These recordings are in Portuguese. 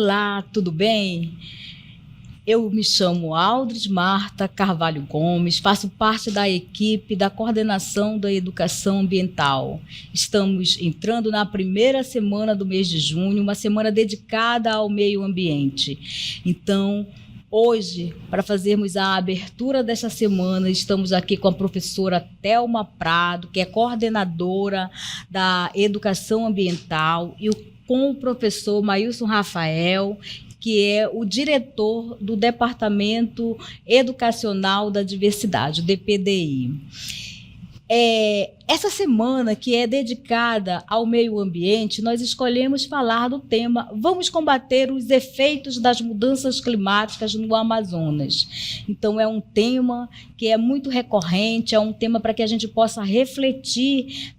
Olá, tudo bem? Eu me chamo Aldris Marta Carvalho Gomes, faço parte da equipe da Coordenação da Educação Ambiental. Estamos entrando na primeira semana do mês de junho, uma semana dedicada ao meio ambiente. Então, hoje, para fazermos a abertura dessa semana, estamos aqui com a professora Thelma Prado, que é coordenadora da Educação Ambiental, e com o professor Maílson Rafael, que é o diretor do Departamento Educacional da Diversidade, o DPDI. Essa semana, que é dedicada ao meio ambiente, nós escolhemos falar do tema Vamos combater os efeitos das mudanças climáticas no Amazonas. Então, é um tema que é muito recorrente, é um tema para que a gente possa refletir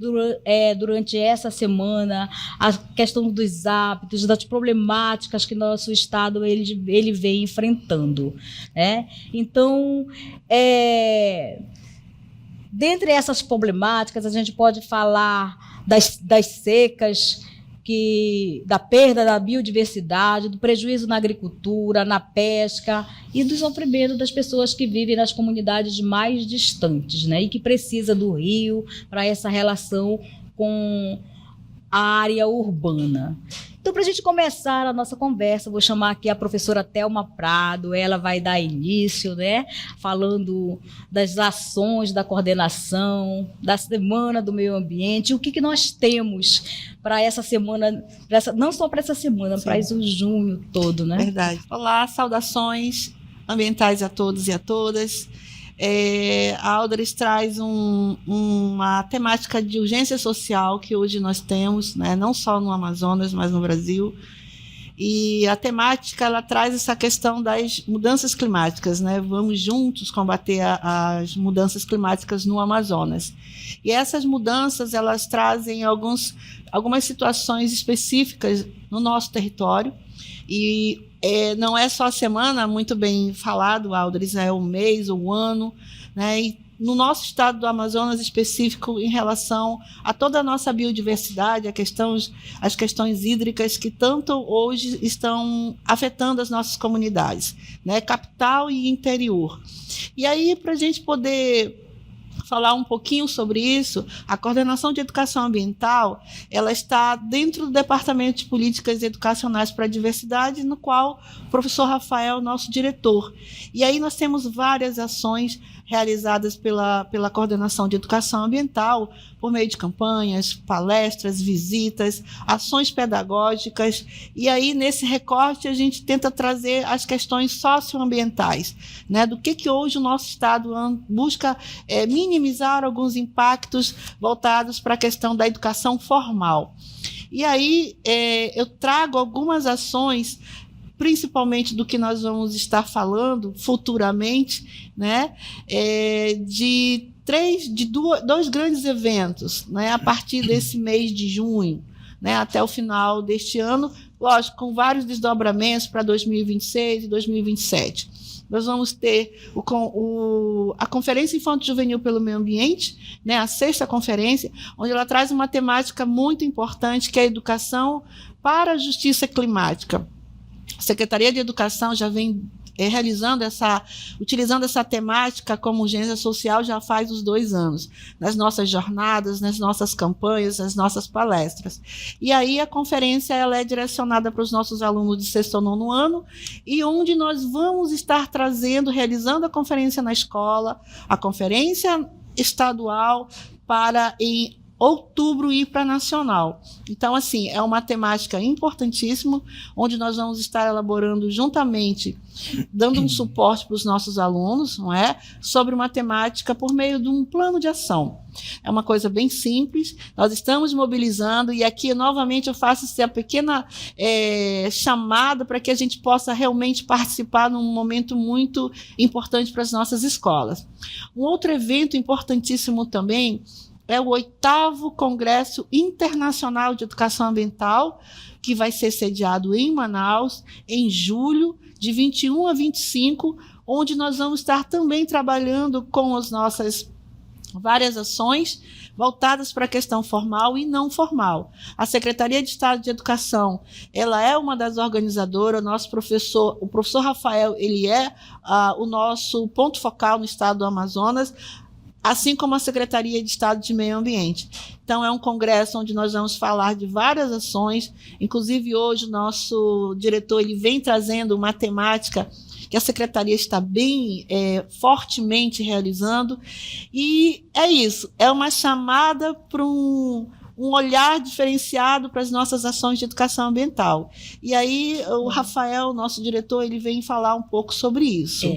durante essa semana a questão dos hábitos, das problemáticas que nosso Estado ele vem enfrentando, né? Então, dentre essas problemáticas, a gente pode falar das secas, da perda da biodiversidade, do prejuízo na agricultura, na pesca e do sofrimento das pessoas que vivem nas comunidades mais distantes, né, e que precisam do rio para essa relação com a área urbana. Então, para a gente começar a nossa conversa, vou chamar aqui a professora Thelma Prado. Ela vai dar início, né, falando das ações da coordenação, da Semana do Meio Ambiente, o que nós temos para essa semana, não só para essa semana, para o junho todo, né? Verdade. Olá, saudações ambientais a todos e a todas. A Aldris traz uma temática de urgência social que hoje nós temos, né, não só no Amazonas, mas no Brasil. E a temática ela traz essa questão das mudanças climáticas, né? Vamos juntos combater as mudanças climáticas no Amazonas. E essas mudanças elas trazem algumas situações específicas no nosso território. E não é só a semana, muito bem falado, Aldris, é o mês, o ano, né? E no nosso estado do Amazonas específico, em relação a toda a nossa biodiversidade, as questões hídricas que tanto hoje estão afetando as nossas comunidades, né? Capital e interior. E aí, para a gente poder falar um pouquinho sobre isso, a Coordenação de Educação Ambiental ela está dentro do Departamento de Políticas Educacionais para a Diversidade, no qual o professor Rafael é o nosso diretor. E aí nós temos várias ações realizadas pela Coordenação de Educação Ambiental, por meio de campanhas, palestras, visitas, ações pedagógicas. E aí, nesse recorte, a gente tenta trazer as questões socioambientais, né? Do que hoje o nosso Estado busca minimizar alguns impactos voltados para a questão da educação formal. E aí, eu trago algumas ações, principalmente do que nós vamos estar falando futuramente, né, de dois grandes eventos, né, a partir desse mês de junho, né, até o final deste ano, lógico, com vários desdobramentos para 2026 e 2027. Nós vamos ter a Conferência Infanto-Juvenil pelo Meio Ambiente, né, a 6ª conferência, onde ela traz uma temática muito importante, que é a educação para a justiça climática. A Secretaria de Educação já vem utilizando essa temática como urgência social já faz uns 2 anos, nas nossas jornadas, nas nossas campanhas, nas nossas palestras. E aí a conferência ela é direcionada para os nossos alunos de 6º ou 9º ano, e onde nós vamos estar realizando a conferência na escola, a conferência estadual para em outubro ir para nacional. Então, assim, é uma temática importantíssima, onde nós vamos estar elaborando juntamente, dando um suporte para os nossos alunos, não é? Sobre uma temática por meio de um plano de ação. É uma coisa bem simples, nós estamos mobilizando, e aqui, novamente, eu faço essa pequena chamada para que a gente possa realmente participar num momento muito importante para as nossas escolas. Um outro evento importantíssimo também é o 8º Congresso Internacional de Educação Ambiental, que vai ser sediado em Manaus, em julho, de 21 a 25, onde nós vamos estar também trabalhando com as nossas várias ações voltadas para a questão formal e não formal. A Secretaria de Estado de Educação, ela é uma das organizadoras, o professor Rafael, ele é o nosso ponto focal no estado do Amazonas, assim como a Secretaria de Estado de Meio Ambiente. Então, é um congresso onde nós vamos falar de várias ações, inclusive hoje o nosso diretor ele vem trazendo uma temática que a Secretaria está bem fortemente realizando, e é isso, é uma chamada para um olhar diferenciado para as nossas ações de educação ambiental. E aí o Rafael, nosso diretor, ele vem falar um pouco sobre isso.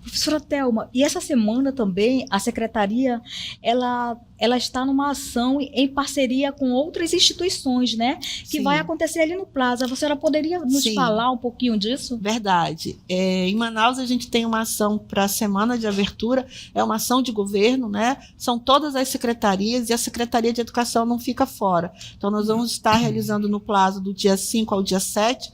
Professora Thelma, e essa semana também a Secretaria ela está numa ação em parceria com outras instituições, né? Que vai acontecer ali no Plaza. A senhora poderia nos falar um pouquinho disso? Verdade. Em Manaus a gente tem uma ação para a semana de abertura, é uma ação de governo, né? São todas as secretarias e a Secretaria de Educação não fica fora. Então nós vamos estar realizando no Plaza do dia 5 ao dia 7,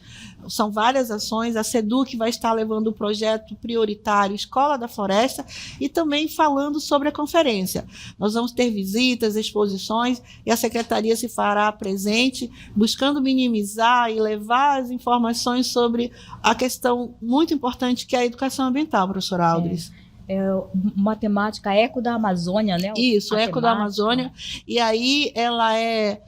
são várias ações, a SEDUC vai estar levando o projeto prioritário Escola da Floresta e também falando sobre a conferência. Nós vamos ter visitas, exposições e a Secretaria se fará presente, buscando minimizar e levar as informações sobre a questão muito importante que é a educação ambiental, professora Aldris. Uma temática Eco da Amazônia, né? Isso, Eco da Amazônia. E aí ela é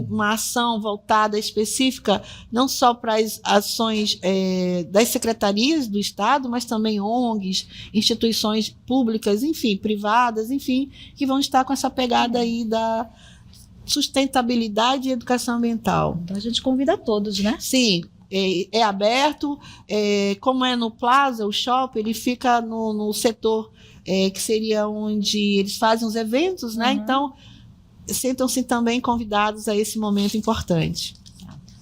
uma ação voltada específica não só para as ações das secretarias do Estado, mas também ONGs, instituições públicas, enfim, privadas, enfim, que vão estar com essa pegada aí da sustentabilidade e educação ambiental. Então a gente convida todos, né? Sim. É aberto, como é no Plaza, o shopping, ele fica no setor que seria onde eles fazem os eventos, né? Então, sintam-se também convidados a esse momento importante.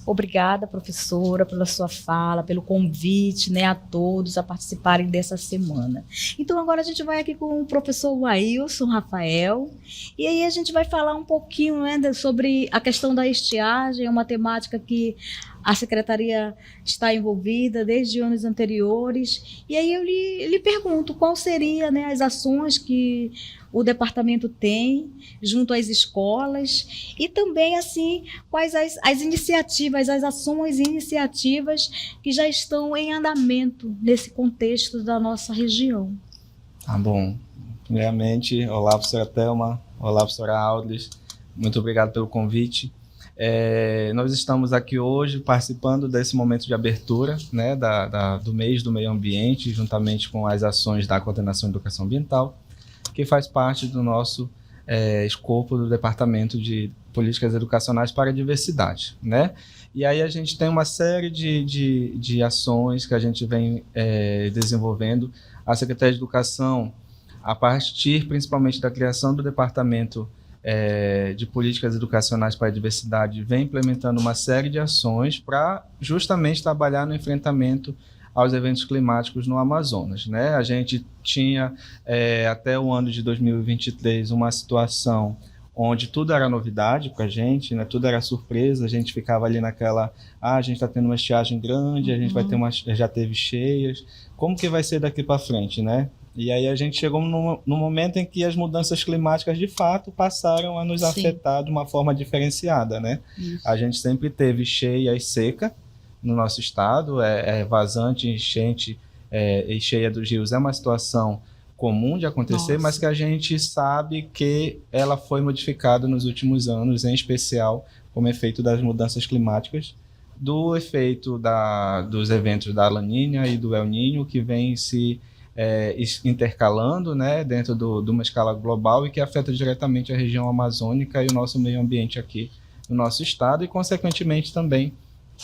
Obrigada, professora, pela sua fala, pelo convite, né, a todos a participarem dessa semana. Então, agora a gente vai aqui com o professor Wailson Rafael, e aí a gente vai falar um pouquinho, né, sobre a questão da estiagem, é uma temática que a Secretaria está envolvida desde anos anteriores, e aí eu lhe pergunto qual seria, né, as ações que o departamento tem junto às escolas e também, assim, quais as iniciativas, as ações e iniciativas que já estão em andamento nesse contexto da nossa região. Tá bom. Primeiramente, olá, professora Thelma, olá, professora Aldris, muito obrigado pelo convite. Nós estamos aqui hoje participando desse momento de abertura, né, do mês do meio ambiente, juntamente com as ações da Coordenação de Educação Ambiental, que faz parte do nosso escopo do Departamento de Políticas Educacionais para a Diversidade, né? E aí a gente tem uma série de ações que a gente vem desenvolvendo. A Secretaria de Educação, a partir principalmente da criação do Departamento de Políticas Educacionais para a Diversidade, vem implementando uma série de ações para justamente trabalhar no enfrentamento aos eventos climáticos no Amazonas, né? A gente tinha, até o ano de 2023, uma situação onde tudo era novidade para a gente, né? Tudo era surpresa, a gente ficava ali naquela, a gente está tendo uma estiagem grande, a gente vai ter já teve cheias, como que vai ser daqui para frente, né? E aí a gente chegou no momento em que as mudanças climáticas, de fato, passaram a nos afetar de uma forma diferenciada, né? Isso. A gente sempre teve cheia e seca no nosso estado, vazante, enchente e cheia dos rios é uma situação comum de acontecer, mas que a gente sabe que ela foi modificada nos últimos anos, em especial como efeito das mudanças climáticas, do efeito dos eventos da La Niña e do El Niño, que vem se intercalando, né, dentro de uma escala global e que afeta diretamente a região amazônica e o nosso meio ambiente aqui no nosso estado e, consequentemente, também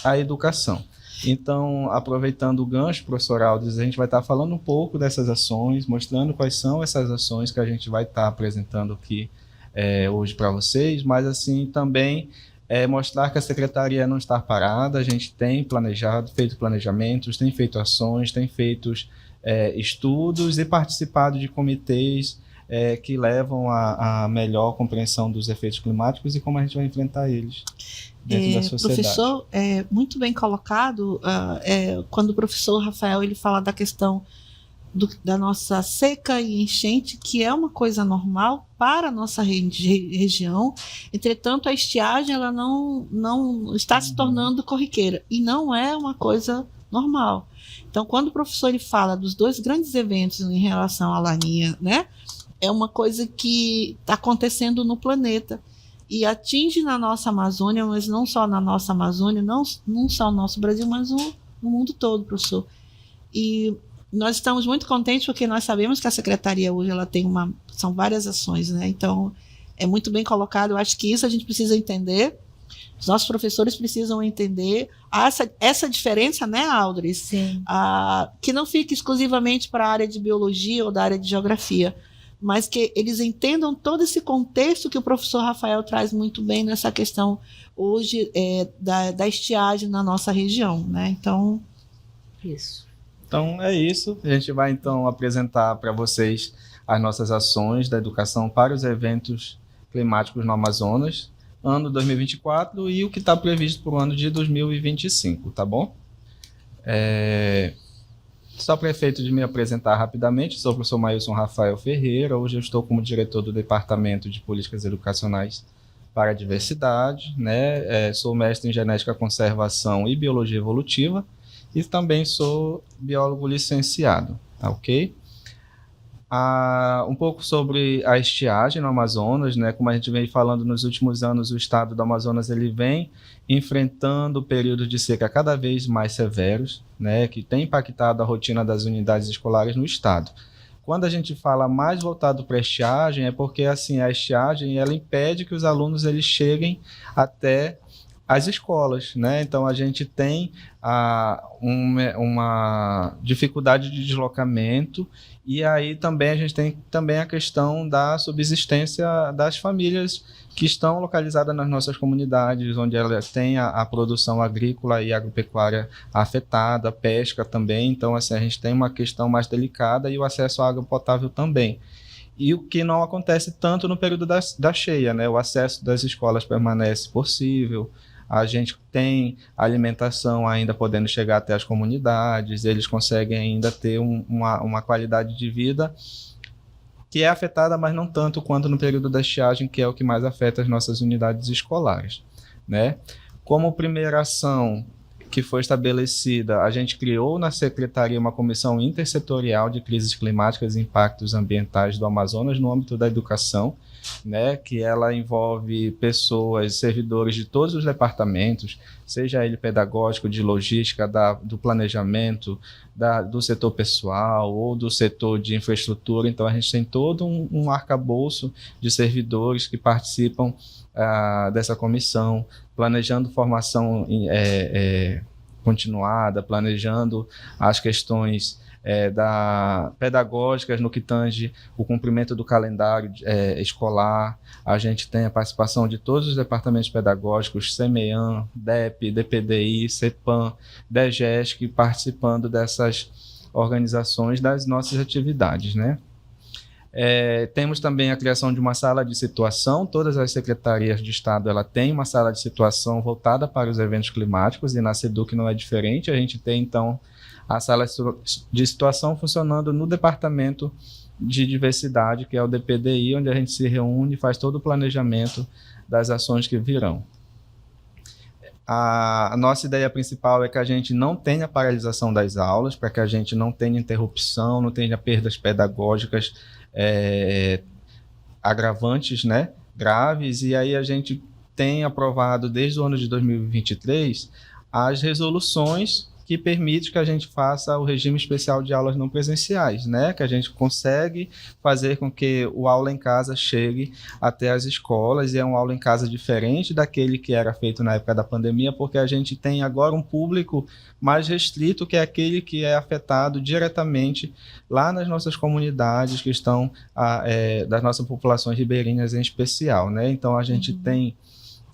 a educação. Então, aproveitando o gancho, professor Aldris, a gente vai estar falando um pouco dessas ações, mostrando quais são essas ações que a gente vai estar apresentando aqui hoje para vocês, mas assim também mostrar que a Secretaria não está parada, a gente tem feito planejamentos, tem feito ações, tem feito estudos e participado de comitês que levam a melhor compreensão dos efeitos climáticos e como a gente vai enfrentar eles dentro da sociedade. Professor, muito bem colocado, quando o professor Rafael ele fala da questão da nossa seca e enchente, que é uma coisa normal para a nossa região. Entretanto, a estiagem ela não está se tornando corriqueira, e não é uma coisa normal. Então, quando o professor ele fala dos 2 grandes eventos em relação à Laninha, né, é uma coisa que está acontecendo no planeta e atinge na nossa Amazônia, mas não só na nossa Amazônia, não só no nosso Brasil, mas no mundo todo, professor. E nós estamos muito contentes porque nós sabemos que a Secretaria hoje ela tem são várias ações, né? Então, é muito bem colocado. Eu acho que isso a gente precisa entender. Os nossos professores precisam entender essa diferença, né, Aldris? Sim. Que não fique exclusivamente para a área de biologia ou da área de geografia, mas que eles entendam todo esse contexto que o professor Rafael traz muito bem nessa questão hoje da estiagem na nossa região, né? Então, Isso. Então é isso. A gente vai então apresentar para vocês as nossas ações da educação para os eventos climáticos no Amazonas, ano 2024, e o que está previsto para o ano de 2025, tá bom? Só para efeito de me apresentar rapidamente, sou o professor Mailson Rafael Ferreira. Hoje eu estou como diretor do Departamento de Políticas Educacionais para a Diversidade, né? Sou mestre em Genética, Conservação e Biologia Evolutiva, e também sou biólogo licenciado, tá ok? Um pouco sobre a estiagem no Amazonas, né? Como a gente vem falando nos últimos anos, o estado do Amazonas ele vem enfrentando períodos de seca cada vez mais severos, né? Que tem impactado a rotina das unidades escolares no estado. Quando a gente fala mais voltado para a estiagem, é porque assim, a estiagem ela impede que os alunos eles cheguem até as escolas, né? Então a gente tem uma dificuldade de deslocamento, e aí também a gente tem também a questão da subsistência das famílias que estão localizadas nas nossas comunidades, onde elas têm a produção agrícola e agropecuária afetada, pesca também. Então assim, a gente tem uma questão mais delicada, e o acesso à água potável também. E o que não acontece tanto no período da cheia, né? O acesso das escolas permanece possível, a gente tem alimentação ainda podendo chegar até as comunidades, eles conseguem ainda ter uma qualidade de vida que é afetada, mas não tanto quanto no período da estiagem, que é o que mais afeta as nossas unidades escolares, né? Como primeira ação que foi estabelecida, a gente criou na Secretaria uma comissão intersetorial de crises climáticas e impactos ambientais do Amazonas no âmbito da educação, né, que ela envolve pessoas, servidores de todos os departamentos, seja ele pedagógico, de logística, do planejamento, do setor pessoal ou do setor de infraestrutura. Então a gente tem todo um arcabouço de servidores que participam dessa comissão, planejando formação continuada, planejando as questões pedagógicas no que tange o cumprimento do calendário escolar. A gente tem a participação de todos os departamentos pedagógicos, CEMEAN, DEP, DPDI, CEPAM, DEGESC, participando dessas organizações das nossas atividades, né? Temos também a criação de uma sala de situação. Todas as secretarias de Estado ela tem uma sala de situação voltada para os eventos climáticos, e na SEDUC não é diferente. A gente tem, então, a sala de situação funcionando no Departamento de Diversidade, que é o DPDI, onde a gente se reúne e faz todo o planejamento das ações que virão. A nossa ideia principal é que a gente não tenha paralisação das aulas, para que a gente não tenha interrupção, não tenha perdas pedagógicas agravantes, né, graves. E aí a gente tem aprovado desde o ano de 2023 as resoluções que permite que a gente faça o regime especial de aulas não presenciais, né? Que a gente consegue fazer com que o aula em casa chegue até as escolas, e é um aula em casa diferente daquele que era feito na época da pandemia, porque a gente tem agora um público mais restrito, que é aquele que é afetado diretamente lá nas nossas comunidades, que estão das nossas populações ribeirinhas em especial, né? Então a gente tem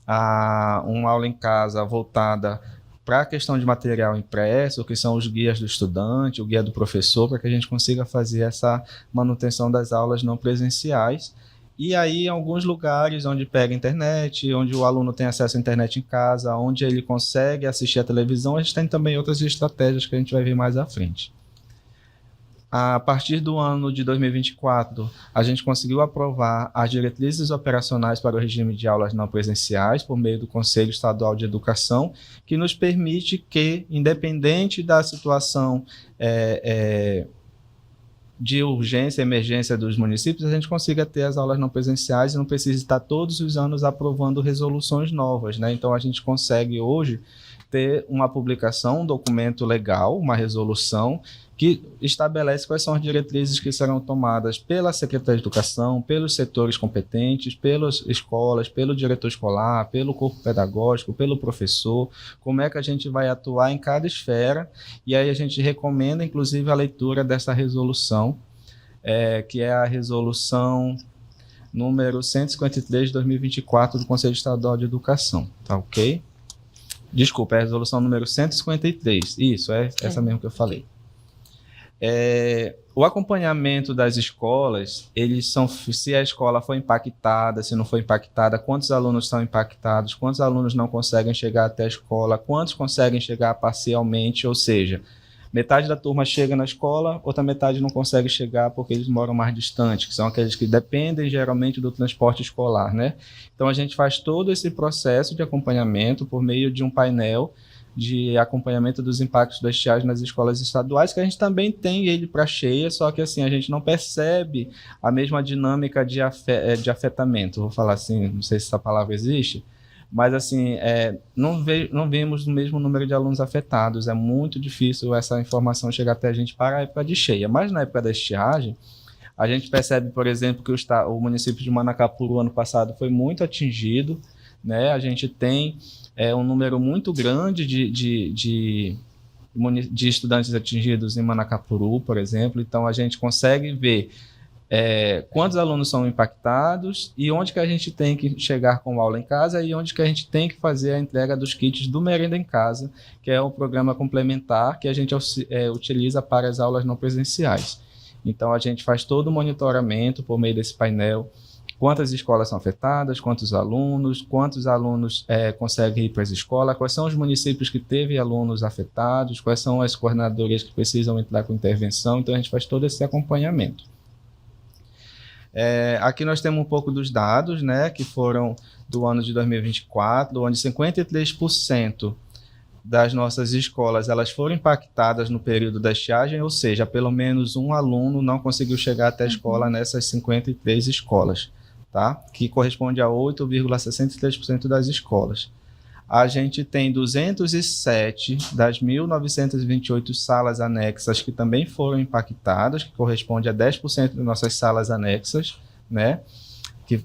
uma aula em casa voltada para a questão de material impresso, que são os guias do estudante, o guia do professor, para que a gente consiga fazer essa manutenção das aulas não presenciais. E aí, em alguns lugares onde pega internet, onde o aluno tem acesso à internet em casa, onde ele consegue assistir à televisão, a gente tem também outras estratégias que a gente vai ver mais à frente. A partir do ano de 2024, a gente conseguiu aprovar as diretrizes operacionais para o regime de aulas não presenciais por meio do Conselho Estadual de Educação, que nos permite que, independente da situação de urgência e emergência dos municípios, a gente consiga ter as aulas não presenciais e não precisa estar todos os anos aprovando resoluções novas, né? Então, a gente consegue hoje ter uma publicação, um documento legal, uma resolução que estabelece quais são as diretrizes que serão tomadas pela Secretaria de Educação, pelos setores competentes, pelas escolas, pelo diretor escolar, pelo corpo pedagógico, pelo professor, como é que a gente vai atuar em cada esfera, e aí a gente recomenda, inclusive, a leitura dessa resolução, que é a resolução número 153 de 2024 do Conselho Estadual de Educação, tá ok? Desculpa, é a resolução número 153, isso, essa mesmo que eu falei. O acompanhamento das escolas, eles são, se a escola foi impactada, se não foi impactada, quantos alunos são impactados, quantos alunos não conseguem chegar até a escola, quantos conseguem chegar parcialmente, ou seja, metade da turma chega na escola, outra metade não consegue chegar porque eles moram mais distante, que são aqueles que dependem geralmente do transporte escolar, né? Então a gente faz todo esse processo de acompanhamento por meio de um painel de acompanhamento dos impactos da estiagem nas escolas estaduais, que a gente também tem ele para cheia, só que assim, a gente não percebe a mesma dinâmica de afetamento, vou falar assim, não sei se essa palavra existe, mas assim, não vemos o mesmo número de alunos afetados, é muito difícil essa informação chegar até a gente para a época de cheia, mas na época da estiagem, a gente percebe, por exemplo, que o município de Manacapuru ano passado foi muito atingido, né? A gente tem um número muito grande de estudantes atingidos em Manacapuru, por exemplo, então a gente consegue ver quantos alunos são impactados e onde que a gente tem que chegar com aula em casa e onde que a gente tem que fazer a entrega dos kits do Merenda em Casa, que é um programa complementar que a gente utiliza para as aulas não presenciais. Então a gente faz todo o monitoramento por meio desse painel, quantas escolas são afetadas, quantos alunos conseguem ir para as escolas, quais são os municípios que teve alunos afetados, quais são as coordenadorias que precisam entrar com intervenção, então a gente faz todo esse acompanhamento. Aqui nós temos um pouco dos dados, né, que foram do ano de 2024, onde 53% das nossas escolas elas foram impactadas no período da estiagem, ou seja, pelo menos um aluno não conseguiu chegar até a escola nessas 53 escolas, tá? Que corresponde a 8,63% das escolas. A gente tem 207 das 1.928 salas anexas que também foram impactadas, que corresponde a 10% das nossas salas anexas, né?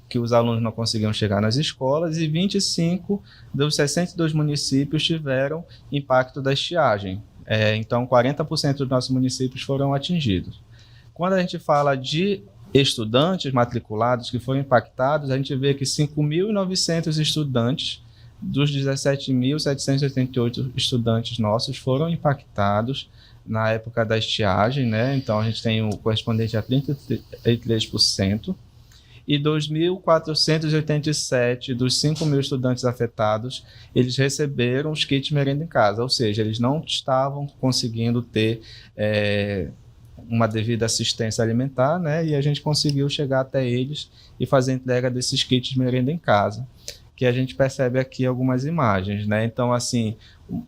Que os alunos não conseguiam chegar nas escolas, e 25 dos 62 municípios tiveram impacto da estiagem. Então, 40% dos nossos municípios foram atingidos. Quando a gente fala de estudantes matriculados que foram impactados, a gente vê que 5.900 estudantes dos 17.788 estudantes nossos foram impactados na época da estiagem, né? Então, a gente tem o correspondente a 33%. E 2.487 dos 5.000 estudantes afetados, eles receberam os kits merenda em casa, ou seja, eles não estavam conseguindo ter uma devida assistência alimentar, né? E a gente conseguiu chegar até eles e fazer a entrega desses kits merenda em casa, que a gente percebe aqui algumas imagens, né? Então, assim,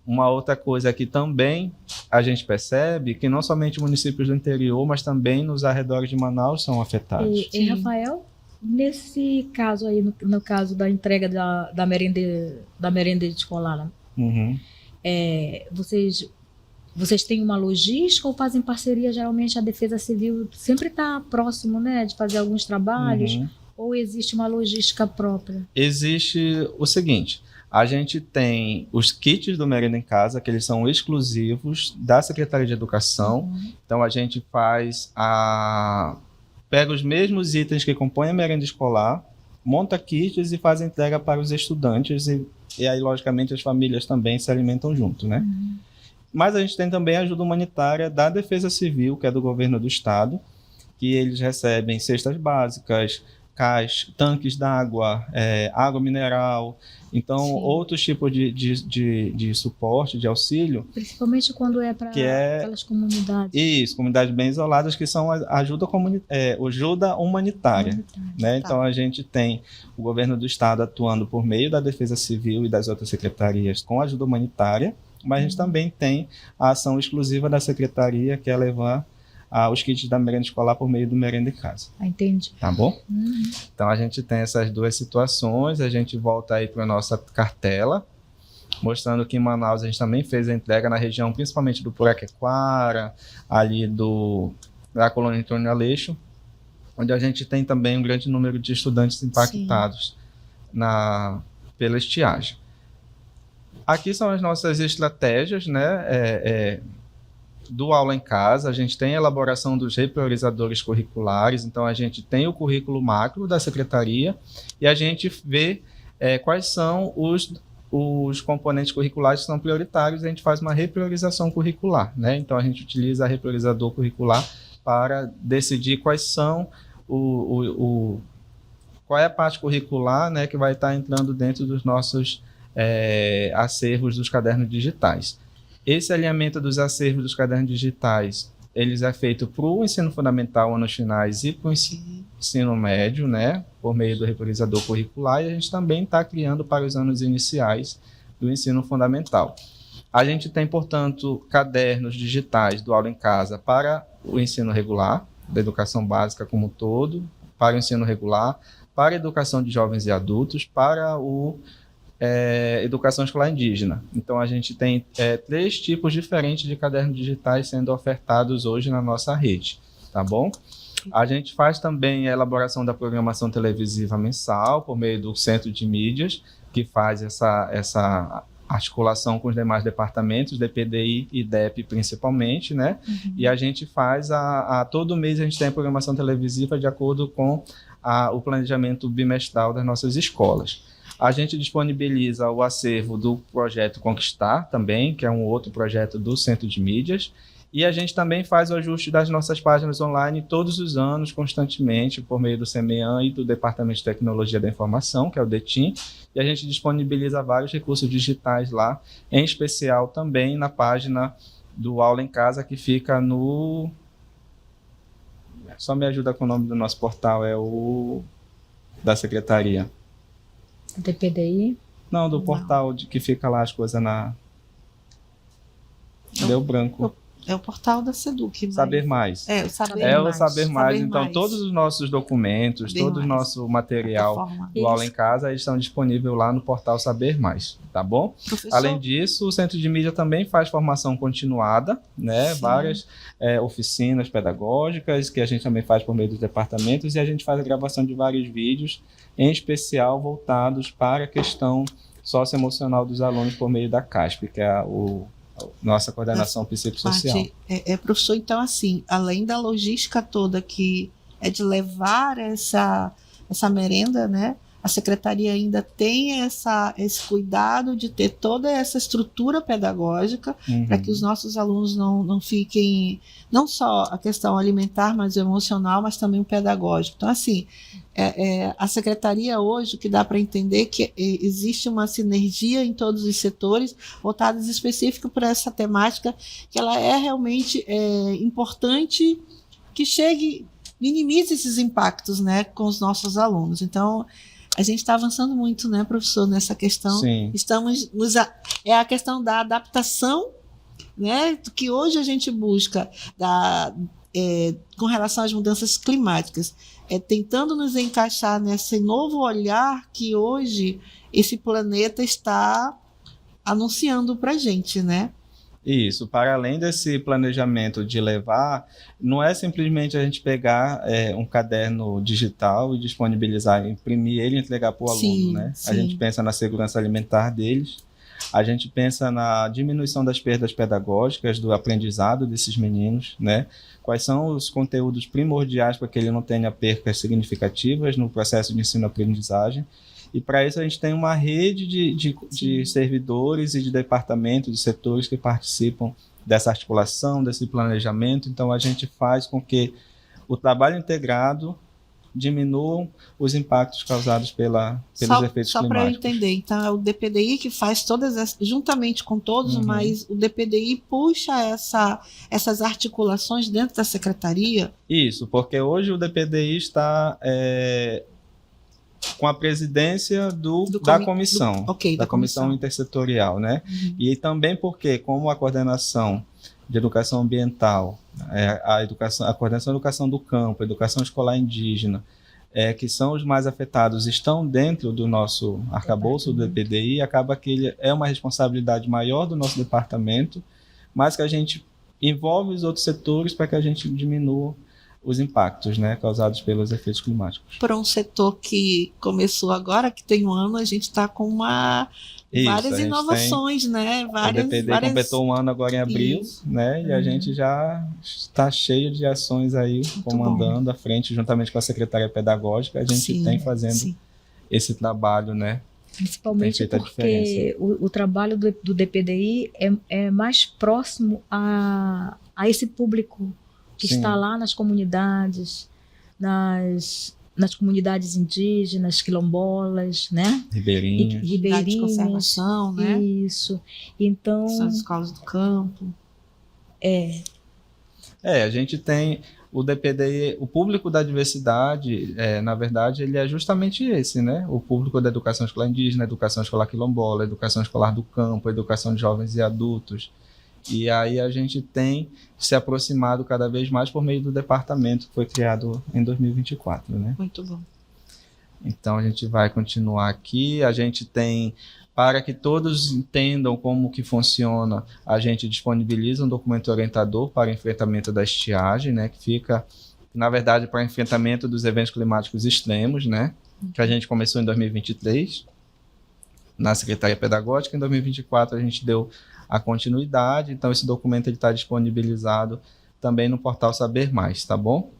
uma outra coisa que também a gente percebe que não somente municípios do interior, mas também nos arredores de Manaus são afetados. E Rafael, nesse caso aí, no caso da entrega da merenda escolar, né? Uhum. Vocês têm uma logística ou fazem parceria? Geralmente a Defesa Civil sempre está próximo, né, de fazer alguns trabalhos, ou existe uma logística própria? Existe o seguinte, a gente tem os kits do Merenda em Casa, que eles são exclusivos da Secretaria de Educação, então a gente pega os mesmos itens que compõem a merenda escolar, monta kits e faz a entrega para os estudantes, e aí, logicamente, as famílias também se alimentam junto, né? Mas a gente tem também a ajuda humanitária da Defesa Civil, que é do governo do estado, que eles recebem cestas básicas, tanques d'água, água mineral, então Sim. outros tipos de suporte, de auxílio. Principalmente quando é para aquelas comunidades. Isso, comunidades bem isoladas, que são ajuda humanitária. Né? Então a gente tem o governo do estado atuando por meio da Defesa Civil e das outras secretarias com ajuda humanitária, mas a gente também tem a ação exclusiva da secretaria, que é levar os kits da merenda escolar por meio do Merenda em Casa. Entendi. Tá bom? Então a gente tem essas duas situações, a gente volta aí para a nossa cartela, mostrando que em Manaus a gente também fez a entrega na região, principalmente do Puraquequara, ali da colônia Antônio Aleixo, onde a gente tem também um grande número de estudantes impactados pela estiagem. Aqui são as nossas estratégias, né? Do Aula em Casa, a gente tem a elaboração dos repriorizadores curriculares, então a gente tem o currículo macro da secretaria e a gente vê quais são os componentes curriculares que são prioritários, a gente faz uma repriorização curricular, né? Então a gente utiliza a repriorizador curricular para decidir quais são qual é a parte curricular, né, que vai estar entrando dentro dos nossos acervos dos cadernos digitais. Esse alinhamento dos acervos dos cadernos digitais, eles é feito para o ensino fundamental, anos finais, e para o ensino médio, né, por meio do repriorizador curricular, e a gente também está criando para os anos iniciais do ensino fundamental. A gente tem, portanto, cadernos digitais do Aula em Casa para o ensino regular, da educação básica como um todo, para o ensino regular, para a educação de jovens e adultos, para educação escolar indígena. Então, a gente tem 3 tipos diferentes de cadernos digitais sendo ofertados hoje na nossa rede, tá bom? A gente faz também a elaboração da programação televisiva mensal por meio do Centro de Mídias, que faz essa articulação com os demais departamentos, DPDI e DEP principalmente, né? E a gente faz, todo mês a gente tem a programação televisiva de acordo com o planejamento bimestral das nossas escolas. A gente disponibiliza o acervo do projeto Conquistar também, que é um outro projeto do Centro de Mídias, e a gente também faz o ajuste das nossas páginas online todos os anos, constantemente, por meio do CEMEAN e do Departamento de Tecnologia da Informação, que é o DETIM, e a gente disponibiliza vários recursos digitais lá, em especial também na página do Aula em Casa, que fica no... Só me ajuda com o nome do nosso portal, é o da Secretaria. DPDI? Não, do portal que fica lá as coisas Deu branco. É o portal da SEDUC. Mas... Saber Mais. O Saber Mais. Então, todos os nossos documentos, todo o nosso material do Aula em Casa estão disponíveis lá no portal Saber Mais, tá bom? Professor... Além disso, o Centro de Mídia também faz formação continuada, né? Sim. Várias oficinas pedagógicas que a gente também faz por meio dos departamentos, e a gente faz a gravação de vários vídeos, em especial voltados para a questão socioemocional dos alunos por meio da CASP, que é nossa coordenação psicossocial. Professor, então, assim, além da logística toda que é de levar essa merenda, né? A secretaria ainda tem esse cuidado de ter toda essa estrutura pedagógica para que os nossos alunos não fiquem, não só a questão alimentar, mas o emocional, mas também o pedagógico. Então, assim, a secretaria hoje, o que dá para entender que existe uma sinergia em todos os setores, voltados específicos para essa temática, que ela é realmente importante, que minimize esses impactos, né, com os nossos alunos. Então, a gente está avançando muito, né, professor, nessa questão. Sim. É a questão da adaptação, né, que hoje a gente busca com relação às mudanças climáticas, tentando nos encaixar nesse novo olhar que hoje esse planeta está anunciando para a gente, né? Isso, para além desse planejamento de levar, não é simplesmente a gente pegar um caderno digital e disponibilizar, imprimir ele e entregar para o aluno, né? Sim. A gente pensa na segurança alimentar deles, a gente pensa na diminuição das perdas pedagógicas do aprendizado desses meninos, né? Quais são os conteúdos primordiais para que ele não tenha percas significativas no processo de ensino-aprendizagem. E para isso a gente tem uma rede de servidores e de departamentos, de setores que participam dessa articulação, desse planejamento. Então a gente faz com que o trabalho integrado diminuam os impactos causados pelos efeitos só para eu climáticos. entender, então é o DPDI que faz juntamente com todos, Uhum. mas o DPDI puxa essas articulações dentro da secretaria? Isso, porque hoje o DPDI está com a presidência da comissão, da comissão intersetorial, né? Uhum. E também porque, como a coordenação de educação ambiental, a coordenação de educação do campo, a educação escolar indígena, que são os mais afetados, estão dentro do nosso arcabouço do DPDI, acaba que ele é uma responsabilidade maior do nosso departamento, mas que a gente envolve os outros setores para que a gente diminua os impactos, né, causados pelos efeitos climáticos. Para um setor que começou agora, que tem um ano, a gente está com várias inovações, né? O DPDI completou um ano agora em abril, né? E a gente já está cheio de ações aí, comandando à frente, juntamente com a secretária pedagógica, a gente tem fazendo esse trabalho, né? Principalmente porque o trabalho do DPDI é mais próximo a esse público que está lá nas comunidades, nas comunidades indígenas, quilombolas, né? Ribeirinhas. De conservação, né? Isso. Então, são as escolas do campo. A gente tem o DPDI, o público da diversidade, na verdade, ele é justamente esse, né? O público da educação escolar indígena, educação escolar quilombola, educação escolar do campo, educação de jovens e adultos. E aí a gente tem se aproximado cada vez mais por meio do departamento que foi criado em 2024, né? Muito bom. Então a gente vai continuar aqui, a gente tem, para que todos entendam como que funciona, a gente disponibiliza um documento orientador para enfrentamento da estiagem, né? Que fica, na verdade, para enfrentamento dos eventos climáticos extremos, né? Que a gente começou em 2023, na Secretaria Pedagógica, em 2024 a gente deu a continuidade, então esse documento está disponibilizado também no portal Saber Mais, tá bom?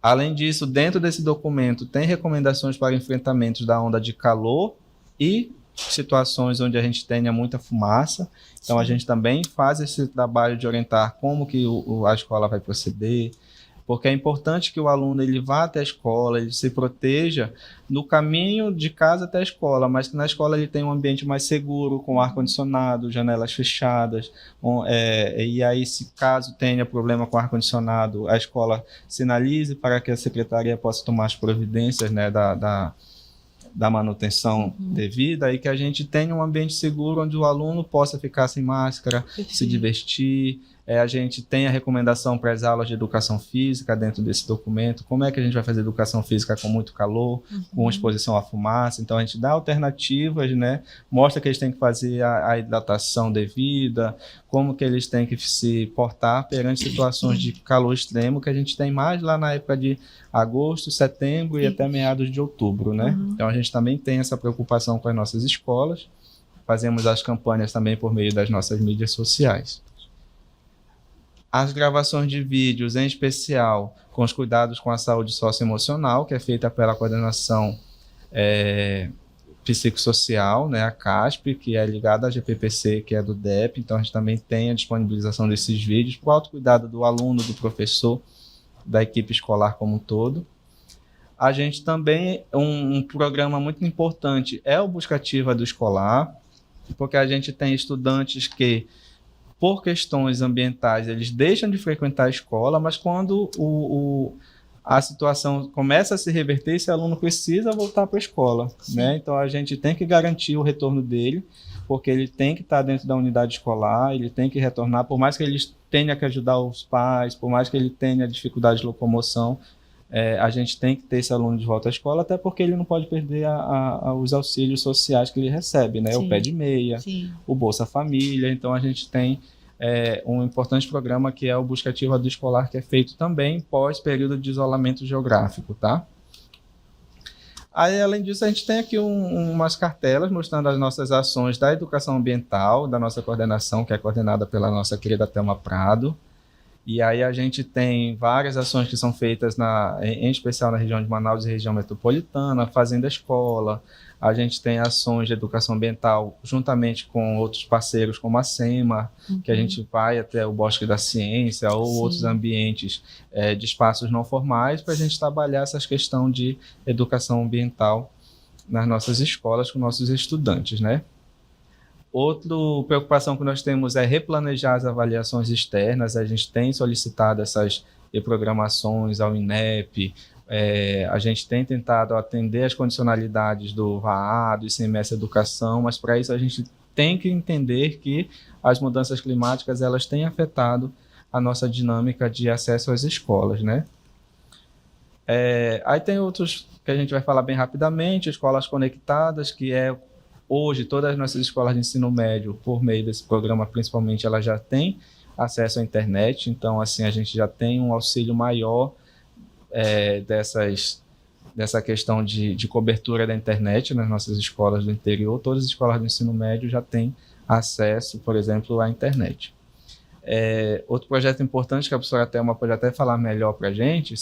Além disso, dentro desse documento tem recomendações para enfrentamentos da onda de calor e situações onde a gente tenha muita fumaça, então a gente também faz esse trabalho de orientar como que a escola vai proceder, porque é importante que o aluno ele vá até a escola, ele se proteja no caminho de casa até a escola, mas que na escola ele tenha um ambiente mais seguro, com ar-condicionado, janelas fechadas, e aí se caso tenha problema com ar-condicionado, a escola sinalize para que a secretaria possa tomar as providências, né, da manutenção devida, e que a gente tenha um ambiente seguro onde o aluno possa ficar sem máscara, se divertir. A gente tem a recomendação para as aulas de educação física dentro desse documento, como é que a gente vai fazer educação física com muito calor, com exposição à fumaça. Então a gente dá alternativas, né? Mostra que eles têm que fazer a hidratação devida, como que eles têm que se portar perante situações de calor extremo, que a gente tem mais lá na época de agosto, setembro e até meados de outubro, né? Então a gente também tem essa preocupação com as nossas escolas, fazemos as campanhas também por meio das nossas mídias sociais. As gravações de vídeos, em especial, com os cuidados com a saúde socioemocional, que é feita pela coordenação psicossocial, né, a CASP, que é ligada à GPPC, que é do DEP. Então, a gente também tem a disponibilização desses vídeos para o autocuidado do aluno, do professor, da equipe escolar como um todo. A gente também, um programa muito importante é o Buscativa do Escolar, porque a gente tem estudantes que, por questões ambientais, eles deixam de frequentar a escola, mas quando a situação começa a se reverter, esse aluno precisa voltar para a escola, né? Então a gente tem que garantir o retorno dele, porque ele tem que estar dentro da unidade escolar, ele tem que retornar, por mais que ele tenha que ajudar os pais, por mais que ele tenha dificuldade de locomoção, a gente tem que ter esse aluno de volta à escola, até porque ele não pode perder os auxílios sociais que ele recebe, né? O pé de meia, o Bolsa Família. Então a gente tem um importante programa que é o Buscativa do Escolar, que é feito também pós período de isolamento geográfico, tá? Aí, além disso, a gente tem aqui umas cartelas mostrando as nossas ações da educação ambiental, da nossa coordenação, que é coordenada pela nossa querida Thelma Prado. E aí a gente tem várias ações que são feitas, em especial na região de Manaus e região metropolitana, Fazenda Escola. A gente tem ações de educação ambiental juntamente com outros parceiros, como a SEMA, que a gente vai até o Bosque da Ciência ou outros ambientes de espaços não formais para a gente trabalhar essa questão de educação ambiental nas nossas escolas com nossos estudantes, né? Outra preocupação que nós temos é replanejar as avaliações externas. A gente tem solicitado essas reprogramações ao INEP, a gente tem tentado atender as condicionalidades do VAA, do ICMS Educação, mas para isso a gente tem que entender que as mudanças climáticas elas têm afetado a nossa dinâmica de acesso às escolas, né? Aí tem outros que a gente vai falar bem rapidamente, escolas conectadas, que hoje todas as nossas escolas de ensino médio, por meio desse programa principalmente, elas já têm acesso à internet, então assim a gente já tem um auxílio maior dessa questão de cobertura da internet nas nossas escolas do interior. Todas as escolas do ensino médio já têm acesso, por exemplo, à internet. Outro projeto importante que a professora Thelma pode até falar melhor para a gente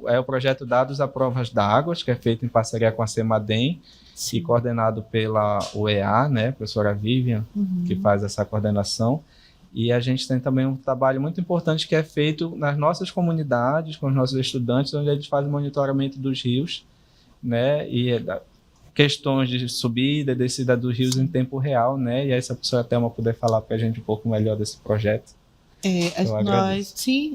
é o projeto Dados à Provas d'Água, que é feito em parceria com a CEMADEM e coordenado pela UEA, né, a professora Vivian, que faz essa coordenação. E a gente tem também um trabalho muito importante que é feito nas nossas comunidades, com os nossos estudantes, onde eles fazem monitoramento dos rios, né, e questões de subida e descida dos rios em tempo real, né, e aí se a professora Thelma puder falar para a gente um pouco melhor desse projeto.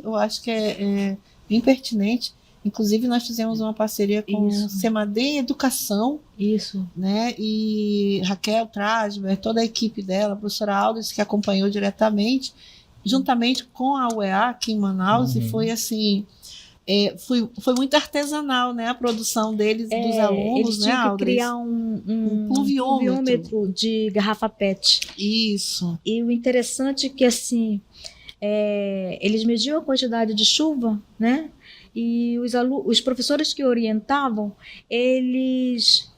Eu acho que é bem pertinente. Inclusive, nós fizemos uma parceria com o CEMADEM Educação. Isso. Né? E Raquel Trasber, toda a equipe dela, a professora Aldris, que acompanhou diretamente, juntamente com a UEA aqui em Manaus, e foi assim, foi muito artesanal, né? A produção deles, dos alunos, eles tinham né, que criar um pluviômetro de garrafa PET. Isso. E o interessante é que, assim, eles mediam a quantidade de chuva, né? E os professores que orientavam, eles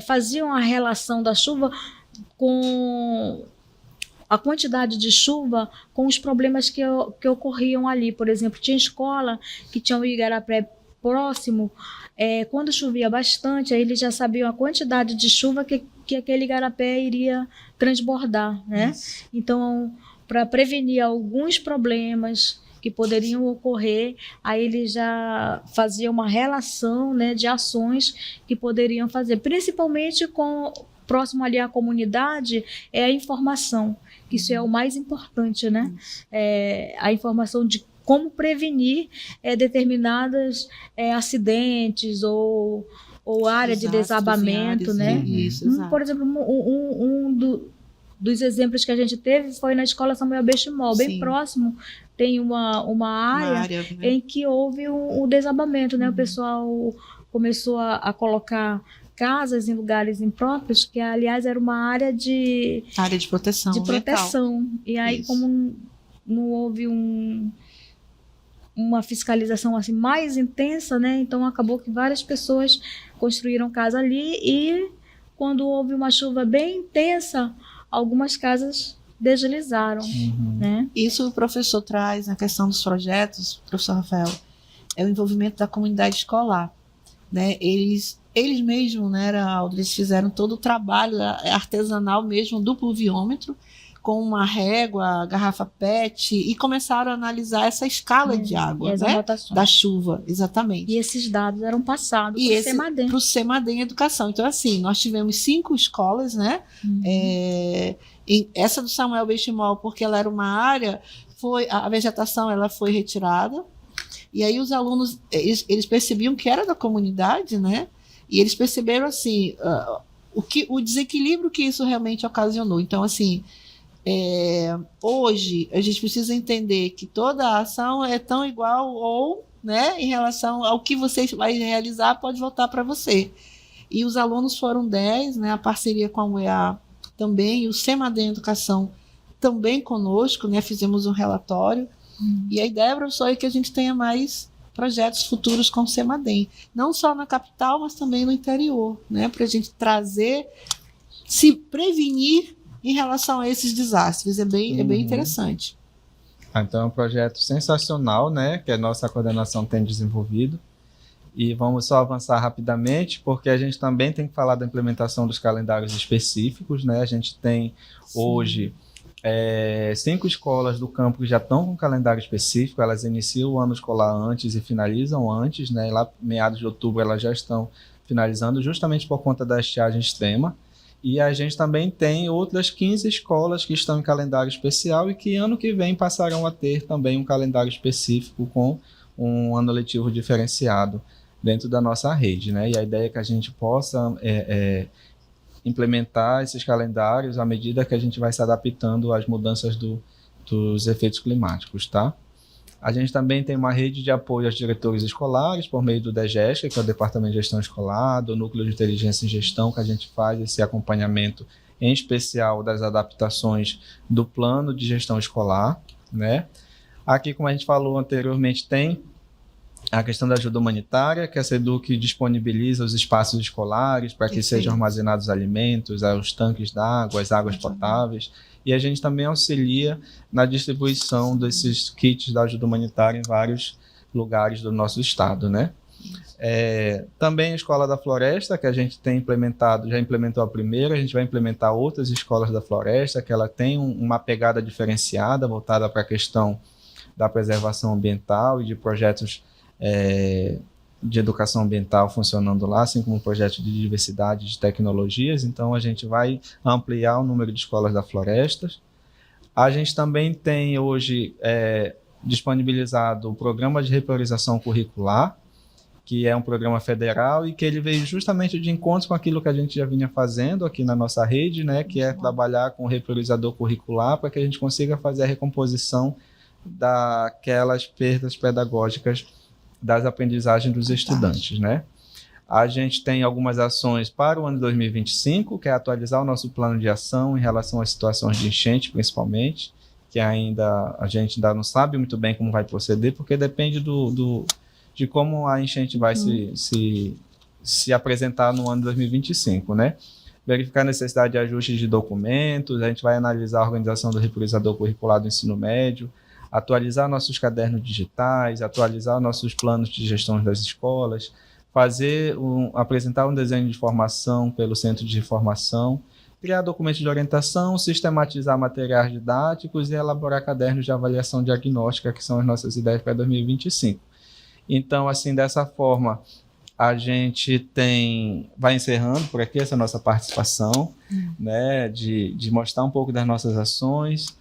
faziam a relação da chuva com a quantidade de chuva com os problemas que ocorriam ali. Por exemplo, tinha escola que tinha um igarapé próximo, quando chovia bastante, aí eles já sabiam a quantidade de chuva que aquele igarapé iria transbordar, né? Então, para prevenir alguns problemas que poderiam ocorrer, aí ele já fazia uma relação, né, de ações que poderiam fazer, principalmente próximo ali à comunidade, a informação, que isso é o mais importante, né? A informação de como prevenir determinados acidentes ou área de desabamento, né? Isso, por exemplo, dos exemplos que a gente teve foi na Escola Samuel Benchimol, bem próximo, tem uma área né? Em que houve um desabamento, né? O pessoal começou a colocar casas em lugares impróprios, que aliás era uma área de proteção. E aí, como não houve uma fiscalização assim mais intensa, né? Então acabou que várias pessoas construíram casa ali e quando houve uma chuva bem intensa, algumas casas deslizaram, né? Isso o professor traz na questão dos projetos, professor Rafael, é o envolvimento da comunidade escolar, né? Eles mesmos, né, eles fizeram todo o trabalho artesanal mesmo do pluviômetro, com uma régua, garrafa PET, e começaram a analisar essa escala de água, né, da chuva, exatamente. E esses dados eram passados para o CEMADEM Educação. Então, assim, nós tivemos 5 escolas, né? Essa do Samuel Benchimol, porque ela era uma área, a vegetação ela foi retirada, e aí os alunos, eles percebiam que era da comunidade, né? E eles perceberam, assim, o desequilíbrio que isso realmente ocasionou. Então, assim, hoje a gente precisa entender que toda a ação é tão igual ou, né, em relação ao que você vai realizar, pode voltar para você. E os alunos foram 10, né, a parceria com a UEA também, e o CEMADEM Educação também conosco, né, fizemos um relatório. E a ideia, professor, é que a gente tenha mais projetos futuros com o CEMADEM, não só na capital, mas também no interior, né, para a gente se prevenir em relação a esses desastres. É bem interessante. Então é um projeto sensacional, né, que a nossa coordenação tem desenvolvido. E vamos só avançar rapidamente, porque a gente também tem que falar da implementação dos calendários específicos, né? A gente tem hoje 5 escolas do campo que já estão com calendário específico, elas iniciam o ano escolar antes e finalizam antes, né? E lá, meados de outubro, elas já estão finalizando, justamente por conta da estiagem extrema. E a gente também tem outras 15 escolas que estão em calendário especial e que ano que vem passarão a ter também um calendário específico com um ano letivo diferenciado dentro da nossa rede, né? E a ideia é que a gente possa implementar esses calendários à medida que a gente vai se adaptando às mudanças dos efeitos climáticos, tá? A gente também tem uma rede de apoio aos diretores escolares por meio do DGESC, que é o Departamento de Gestão Escolar, do Núcleo de Inteligência em Gestão, que a gente faz esse acompanhamento, em especial das adaptações do plano de gestão escolar, né? Aqui, como a gente falou anteriormente, tem a questão da ajuda humanitária, que a SEDUC disponibiliza os espaços escolares para que sejam armazenados alimentos, os tanques d'água, as águas potáveis. E a gente também auxilia na distribuição desses kits da ajuda humanitária em vários lugares do nosso estado, né? Também a Escola da Floresta, que a gente tem implementado, já implementou a primeira, a gente vai implementar outras escolas da Floresta, que ela tem uma pegada diferenciada, voltada para a questão da preservação ambiental e de projetos de educação ambiental funcionando lá, assim como um projeto de diversidade de tecnologias. Então a gente vai ampliar o número de escolas da Floresta. A gente também tem hoje disponibilizado o programa de repriorização curricular, que é um programa federal e que ele veio justamente de encontro com aquilo que a gente já vinha fazendo aqui na nossa rede, né, que é trabalhar com o repriorizador curricular para que a gente consiga fazer a recomposição daquelas perdas pedagógicas das aprendizagens dos estudantes, né? A gente tem algumas ações para o ano de 2025, que é atualizar o nosso plano de ação em relação às situações de enchente, principalmente, que a gente ainda não sabe muito bem como vai proceder, porque depende de como a enchente vai se apresentar no ano de 2025, né? Verificar a necessidade de ajustes de documentos, a gente vai analisar a organização do repriorizador curricular do ensino médio, atualizar nossos cadernos digitais, atualizar nossos planos de gestão das escolas, apresentar um desenho de formação pelo centro de formação, criar documentos de orientação, sistematizar materiais didáticos e elaborar cadernos de avaliação diagnóstica, que são as nossas ideias para 2025. Então, assim, dessa forma, a gente vai encerrando por aqui essa nossa participação, né, de mostrar um pouco das nossas ações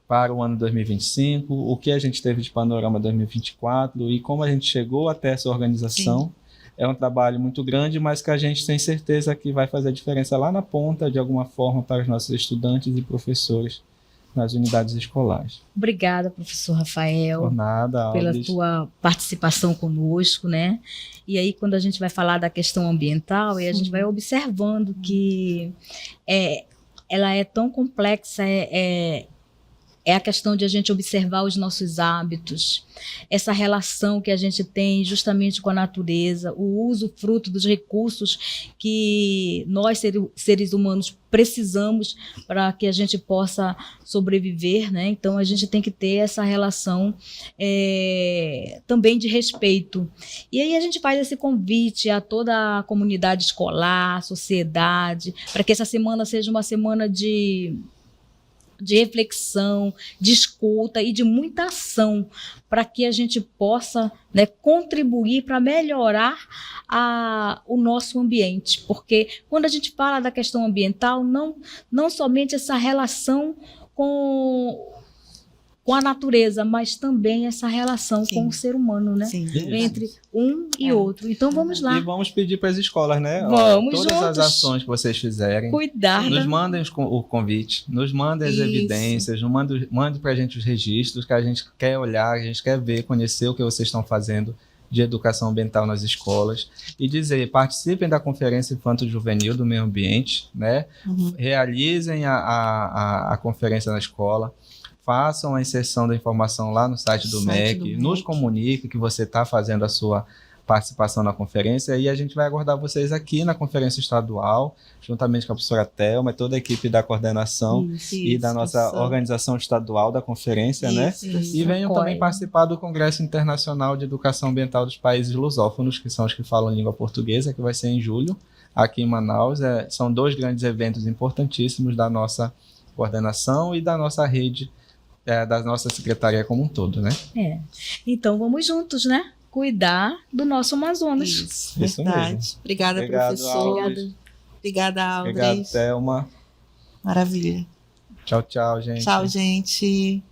para o ano 2025, o que a gente teve de panorama 2024 e como a gente chegou até essa organização. Sim. É um trabalho muito grande, mas que a gente tem certeza que vai fazer a diferença lá na ponta, de alguma forma, para os nossos estudantes e professores nas unidades escolares. Obrigada, professor Rafael, por nada, pela tua participação conosco, né? E aí, quando a gente vai falar da questão ambiental, a gente vai observando que ela é tão complexa, é a questão de a gente observar os nossos hábitos, essa relação que a gente tem justamente com a natureza, o uso fruto dos recursos que nós, seres humanos, precisamos para que a gente possa sobreviver, né? Então, a gente tem que ter essa relação também de respeito. E aí a gente faz esse convite a toda a comunidade escolar, a sociedade, para que essa semana seja uma semana de reflexão, de escuta e de muita ação para que a gente possa, né, contribuir para melhorar o nosso ambiente. Porque quando a gente fala da questão ambiental, não somente essa relação com a natureza, mas também essa relação com o ser humano, né? Sim. Entre um e outro. Então, vamos lá. E vamos pedir para as escolas, né? Vamos todas juntos. As ações que vocês fizerem. Cuidar. Nos mandem o convite, nos mandem as evidências, mande para a gente os registros, que a gente quer olhar, a gente quer ver, conhecer o que vocês estão fazendo de educação ambiental nas escolas. E dizer, participem da Conferência Infanto-Juvenil do Meio Ambiente, né? Realizem a conferência na escola. Façam a inserção da informação lá no site do MEC, nos comunique que você está fazendo a sua participação na conferência, e a gente vai aguardar vocês aqui na conferência estadual, juntamente com a professora Thelma e toda a equipe da coordenação e da nossa organização estadual da conferência, né? E venham também participar do Congresso Internacional de Educação Ambiental dos Países Lusófonos, que são os que falam língua portuguesa, que vai ser em julho, aqui em Manaus. São 2 grandes eventos importantíssimos da nossa coordenação e da nossa rede, da nossa secretaria como um todo, né? Então, vamos juntos, né? Cuidar do nosso Amazonas. Isso mesmo. Obrigada, professor. Obrigada, Aldris. Obrigado, Thelma. Maravilha. Tchau, tchau, gente. Tchau, gente.